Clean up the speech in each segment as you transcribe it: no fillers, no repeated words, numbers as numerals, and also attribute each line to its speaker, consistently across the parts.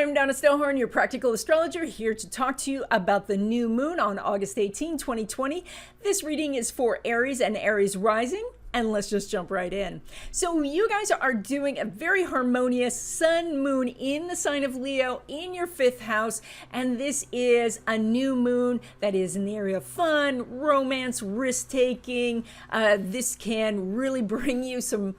Speaker 1: I'm Donna Stellhorn, your practical astrologer, here to talk to you about the new moon on August 18, 2020. This reading is for Aries and Aries rising, and let's just jump right in. So you guys are doing a very harmonious sun moon in the sign of Leo in your 5th house, and this is a new moon that is in the area of fun, romance, risk-taking. This can really bring you some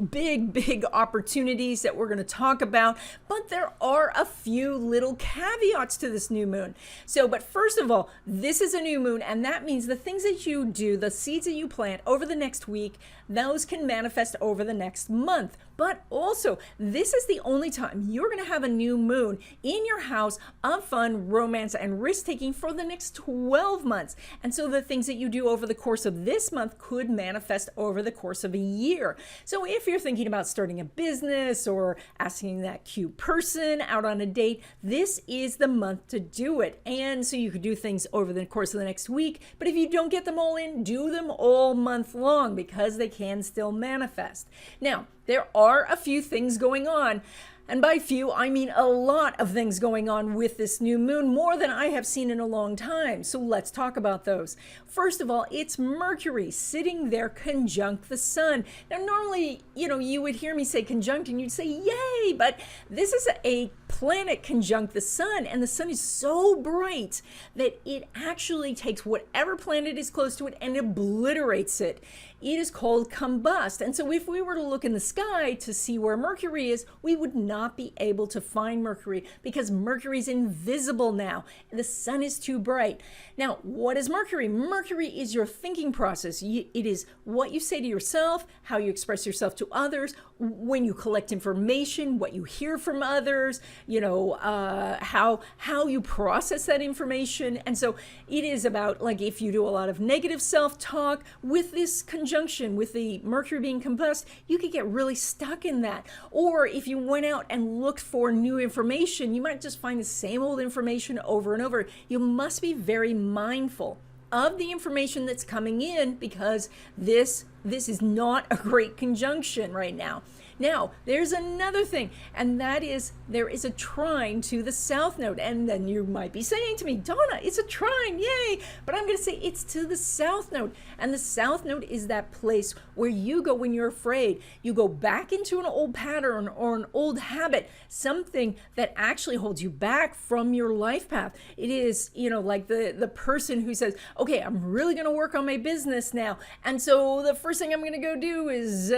Speaker 1: big opportunities that we're going to talk about, but there are a few little caveats to this new moon. But first of all, this is a new moon, and that means the things that you do, the seeds that you plant over the next week, those can manifest over the next month. But also, this is the only time you're going to have a new moon in your house of fun, romance, and risk-taking for the next 12 months. And so the things that you do over the course of this month could manifest over the course of a year. So if you're thinking about starting a business or asking that cute person out on a date, this is the month to do it. And so you could do things over the course of the next week, but if you don't get them all in, do them all month long because they can still manifest. Now, there are a few things going on. And by few, I mean a lot of things going on with this new moon, more than I have seen in a long time. So let's talk about those. First of all, it's Mercury sitting there conjunct the sun. Now, normally, you would hear me say conjunct and you'd say, yay, but this is a planet conjunct the sun, and the sun is so bright that it actually takes whatever planet is close to it and obliterates it. It is called combust. And so if we were to look in the sky to see where Mercury is, we would not be able to find Mercury because Mercury is invisible now. The sun is too bright. Now, what is Mercury? Mercury is your thinking process. It is what you say to yourself, how you express yourself to others, when you collect information, what you hear from others, how you process that information. And so it is about, like, if you do a lot of negative self-talk with this conjunction with the Mercury being combust, you could get really stuck in that. Or if you went out and looked for new information, you might just find the same old information over and over. You must be very mindful of the information that's coming in because this is not a great conjunction right now. Now, there's another thing, and that is there is a trine to the south node. And then you might be saying to me, Donna, it's a trine, yay! But I'm going to say it's to the south node. And the south node is that place where you go when you're afraid. You go back into an old pattern or an old habit, something that actually holds you back from your life path. It is, like the person who says, okay, I'm really going to work on my business now. And so the first thing I'm going to go do is,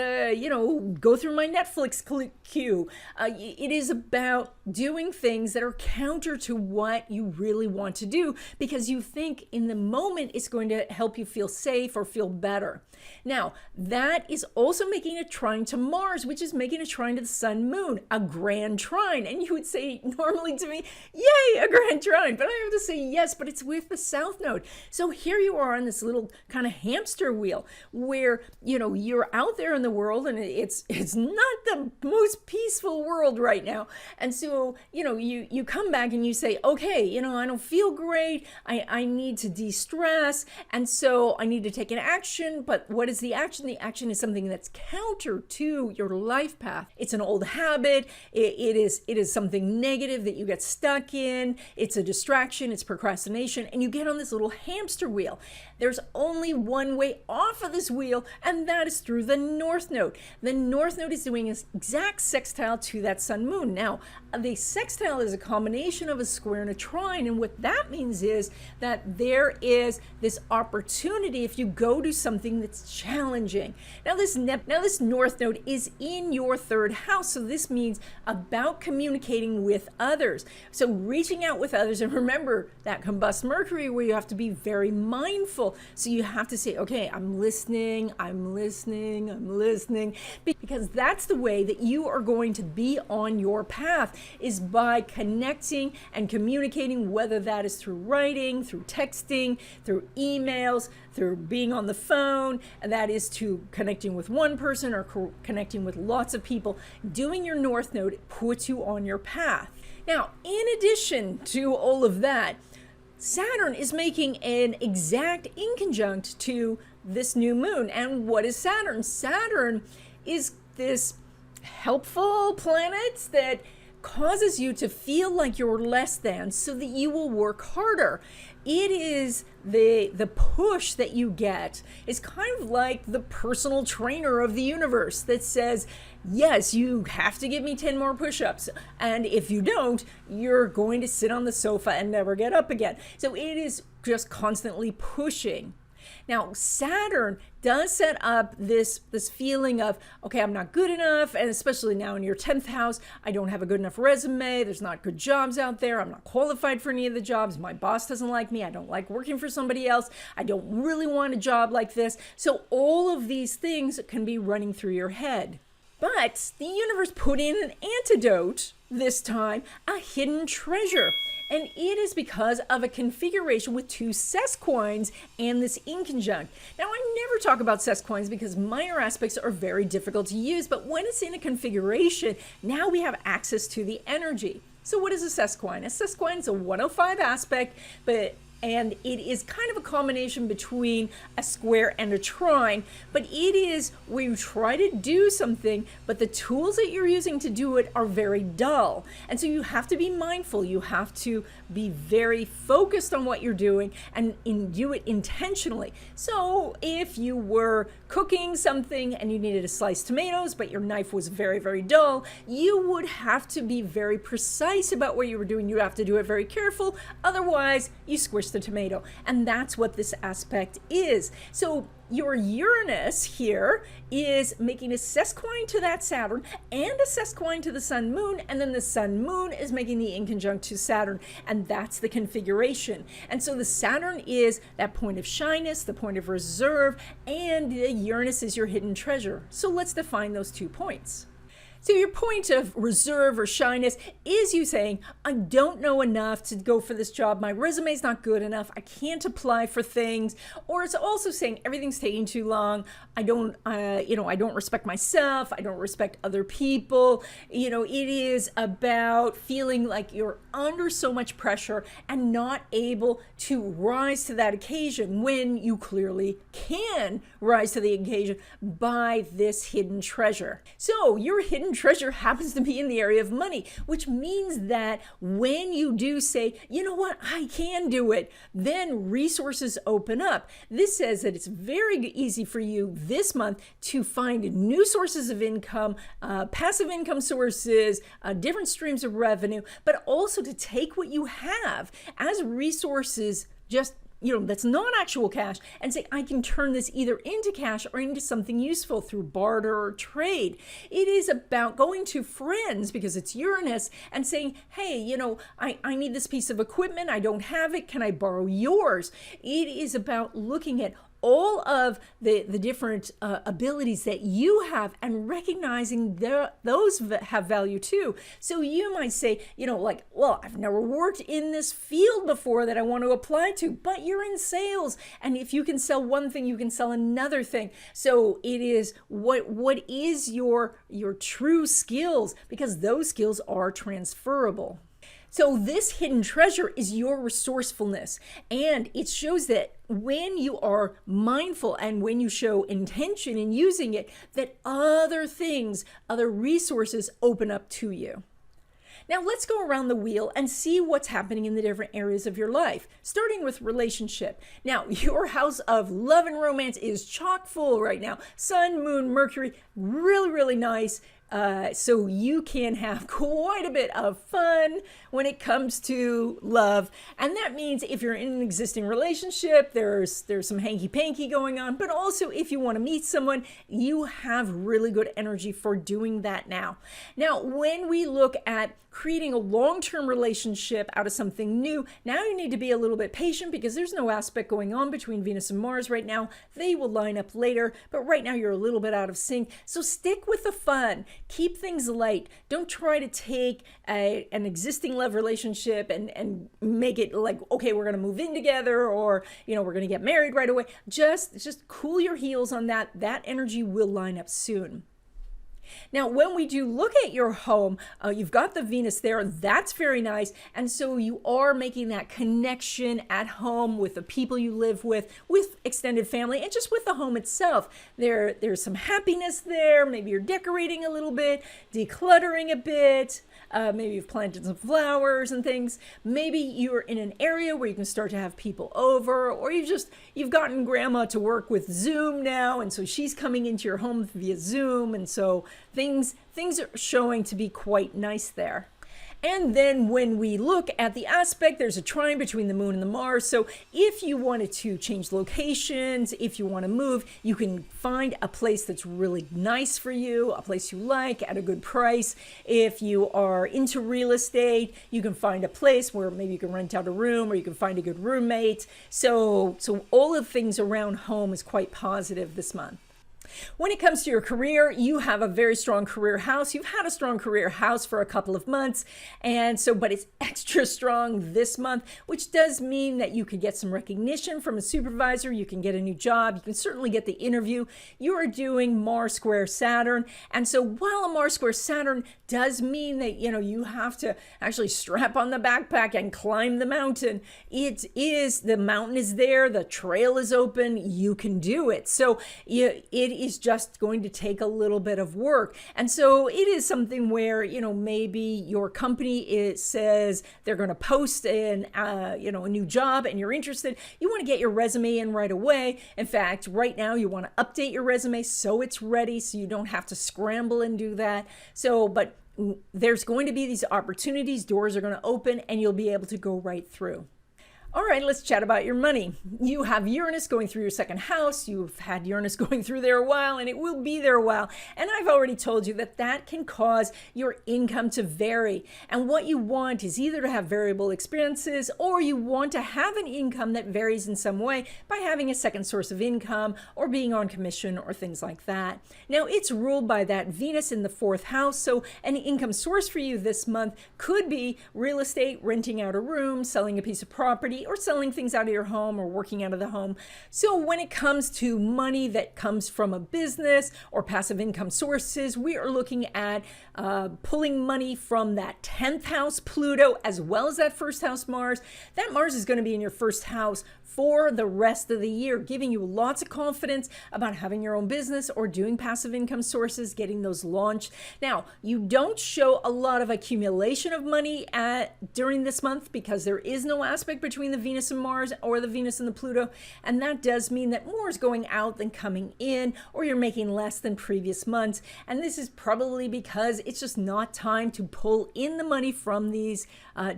Speaker 1: go through my Netflix queue. It is about doing things that are counter to what you really want to do because you think in the moment it's going to help you feel safe or feel better. Now, that is also making a trine to Mars, which is making a trine to the sun moon, a grand trine. And you would say normally to me, yay, a grand trine. But I have to say yes, but it's with the south node. So here you are on this little kind of hamster wheel where, you're out there in the world and it's not the most peaceful world right now. And so, you come back and you say, okay, I don't feel great. I need to de-stress. And so I need to take an action. But what is the action? The action is something that's counter to your life path. It's an old habit. It is something negative that you get stuck in. It's a distraction. It's procrastination. And you get on this little hamster wheel. There's only one way off of this wheel, and that is through the north node. The north node is doing an exact sextile to that sun moon. Now, the sextile is a combination of a square and a trine, and what that means is that there is this opportunity if you go to something that's challenging. Now this north node is in your 3rd house, so this means about communicating with others. So reaching out with others, and remember that combust Mercury where you have to be very mindful. So you have to say, okay, I'm listening, because that's the way that you are going to be on your path, is by connecting and communicating, whether that is through writing, through texting, through emails, through being on the phone, and that is to connecting with one person or connecting with lots of people. Doing your north node puts you on your path. Now, in addition to all of that, Saturn is making an exact inconjunct to this new moon. And what is Saturn? Saturn is this helpful planet that causes you to feel like you're less than so that you will work harder. It is the push that you get is kind of like the personal trainer of the universe that says, yes, you have to give me 10 more push-ups. And if you don't, you're going to sit on the sofa and never get up again. So it is just constantly pushing. Now, Saturn does set up this feeling of, okay, I'm not good enough, and especially now in your 10th house, I don't have a good enough resume, there's not good jobs out there, I'm not qualified for any of the jobs, my boss doesn't like me, I don't like working for somebody else, I don't really want a job like this. So all of these things can be running through your head. But the universe put in an antidote this time, a hidden treasure. And it is because of a configuration with two sesquines and this inconjunct. Now, I never talk about sesquines because minor aspects are very difficult to use, but when it's in a configuration, now we have access to the energy. So what is a sesquine? A sesquine is a 105 aspect, and it is kind of a combination between a square and a trine, but it is where you try to do something, but the tools that you're using to do it are very dull. And so you have to be mindful. You have to be very focused on what you're doing and do it intentionally. So if you were cooking something and you needed to slice tomatoes, but your knife was very, very dull, you would have to be very precise about what you were doing. You have to do it very careful. Otherwise, you squish the tomato. And that's what this aspect is. So your Uranus here is making a sesquine to that Saturn and a sesquine to the Sun Moon, and then the Sun Moon is making the inconjunct to Saturn, and that's the configuration. And so the Saturn is that point of shyness, the point of reserve, and the Uranus is your hidden treasure. So let's define those 2 points. So your point of reserve or shyness is you saying, I don't know enough to go for this job. My resume's not good enough. I can't apply for things. Or it's also saying everything's taking too long. I don't respect myself. I don't respect other people. It is about feeling like you're under so much pressure and not able to rise to that occasion when you clearly can rise to the occasion by this hidden treasure. So your hidden treasure happens to be in the area of money, which means that when you do say, you know what, I can do it, then resources open up. This says that it's very easy for you this month to find new sources of income, passive income sources, different streams of revenue, but also to take what you have as resources, just that's not actual cash, and say, I can turn this either into cash or into something useful through barter or trade. It is about going to friends, because it's Uranus, and saying, hey, I need this piece of equipment. I don't have it. Can I borrow yours? It is about looking at all of the different abilities that you have and recognizing those have value too. So you might say, I've never worked in this field before that I want to apply to, but you're in sales. And if you can sell one thing, you can sell another thing. So it is what is your true skills, because those skills are transferable. So this hidden treasure is your resourcefulness, and it shows that when you are mindful and when you show intention in using it, that other things, other resources open up to you. Now let's go around the wheel and see what's happening in the different areas of your life, starting with relationship. Now, your house of love and romance is chock full right now. Sun, Moon, Mercury, really, really nice. So you can have quite a bit of fun when it comes to love. And that means if you're in an existing relationship, there's some hanky-panky going on, but also if you want to meet someone, you have really good energy for doing that now. Now, when we look at creating a long-term relationship out of something new, now you need to be a little bit patient because there's no aspect going on between Venus and Mars right now. They will line up later, but right now you're a little bit out of sync. So stick with the fun. Keep things light. Don't try to take an existing love relationship and make it like, okay, we're going to move in together, or, we're going to get married right away. Just cool your heels on that. That energy will line up soon. Now, when we do look at your home, you've got the Venus there. That's very nice. And so you are making that connection at home with the people you live with extended family, and just with the home itself. There's some happiness there. Maybe you're decorating a little bit, decluttering a bit. Maybe you've planted some flowers and things. Maybe you're in an area where you can start to have people over, or you've gotten grandma to work with Zoom now, and so she's coming into your home via Zoom, and so things are showing to be quite nice there. And then when we look at the aspect, there's a trine between the moon and the Mars. So if you wanted to change locations, if you want to move, you can find a place that's really nice for you, a place you like at a good price. If you are into real estate, you can find a place where maybe you can rent out a room or you can find a good roommate. So all of the things around home is quite positive this month. When it comes to your career, you have a very strong career house. You've had a strong career house for a couple of months, but it's extra strong this month, which does mean that you could get some recognition from a supervisor. You can get a new job. You can certainly get the interview. You are doing Mars square Saturn, and so while a Mars square Saturn does mean that you have to actually strap on the backpack and climb the mountain, the mountain is there, the trail is open, you can do it. So it is just going to take a little bit of work. And so it is something where, maybe your company says they're going to post a new job and you're interested. You want to get your resume in right away. In fact, right now you want to update your resume so it's ready, so you don't have to scramble and do that. But there's going to be these opportunities, doors are going to open, and you'll be able to go right through. All right, let's chat about your money. You have Uranus going through your second house. You've had Uranus going through there a while, and it will be there a while. And I've already told you that can cause your income to vary. And what you want is either to have variable expenses, or you want to have an income that varies in some way by having a second source of income or being on commission or things like that. Now, it's ruled by that Venus in the fourth house. So an income source for you this month could be real estate, renting out a room, selling a piece of property, or selling things out of your home or working out of the home. So when it comes to money that comes from a business or passive income sources, we are looking at pulling money from that 10th house Pluto as well as that first house Mars. That Mars is going to be in your first house for the rest of the year, giving you lots of confidence about having your own business or doing passive income sources, getting those launched. Now, you don't show a lot of accumulation of money during this month because there is no aspect between the Venus and Mars or the Venus and the Pluto, and that does mean that more is going out than coming in, or you're making less than previous months. And this is probably because it's just not time to pull in the money from these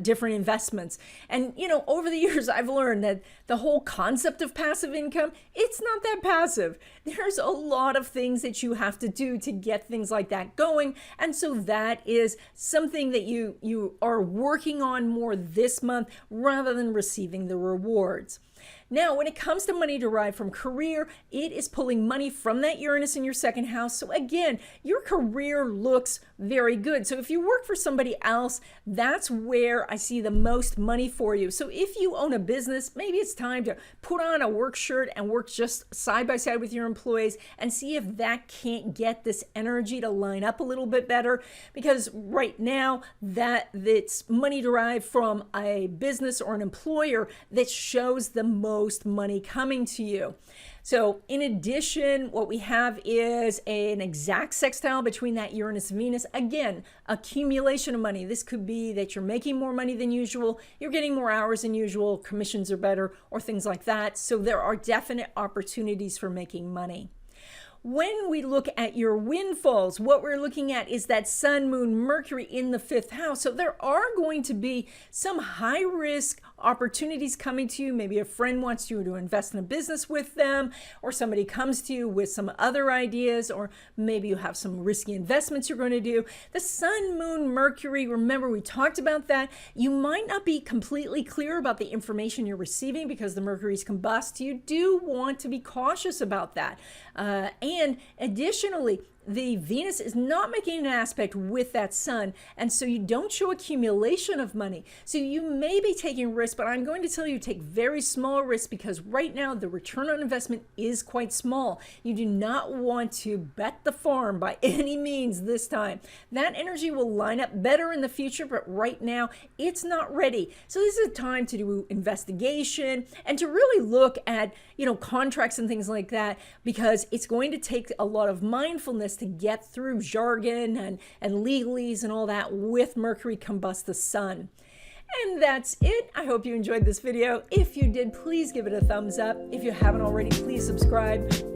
Speaker 1: different investments. And over the years, I've learned that the whole concept of passive income, it's not that passive. There's a lot of things that you have to do to get things like that going. And so that is something that you are working on more this month rather than receiving the rewards. Now, when it comes to money derived from career, it is pulling money from that Uranus in your second house. So again, your career looks very good. So if you work for somebody else, that's where I see the most money for you. So if you own a business, maybe it's time to put on a work shirt and work just side by side with your employees and see if that can't get this energy to line up a little bit better. Because right now, that's money derived from a business or an employer that shows the most money coming to you. So in addition, what we have is an exact sextile between that Uranus and Venus. Again, accumulation of money. This could be that you're making more money than usual, you're getting more hours than usual, commissions are better, or things like that. So there are definite opportunities for making money. When we look at your windfalls, what we're looking at is that Sun, Moon, Mercury in the fifth house. So there are going to be some high risk opportunities coming to you. Maybe a friend wants you to invest in a business with them, or somebody comes to you with some other ideas, or maybe you have some risky investments you're going to do. The Sun, Moon, Mercury, remember we talked about that. You might not be completely clear about the information you're receiving because the Mercury's combust. You do want to be cautious about that. And additionally, the Venus is not making an aspect with that Sun, and so you don't show accumulation of money. So you may be taking risks, but I'm going to tell you take very small risks because right now the return on investment is quite small. You do not want to bet the farm by any means this time. That energy will line up better in the future, but right now it's not ready. So this is a time to do investigation and to really look at, contracts and things like that, because it's going to take a lot of mindfulness us to get through jargon and legalese and all that with Mercury combust the sun. And that's it. I hope you enjoyed this video. If you did, please give it a thumbs up. If you haven't already, please subscribe.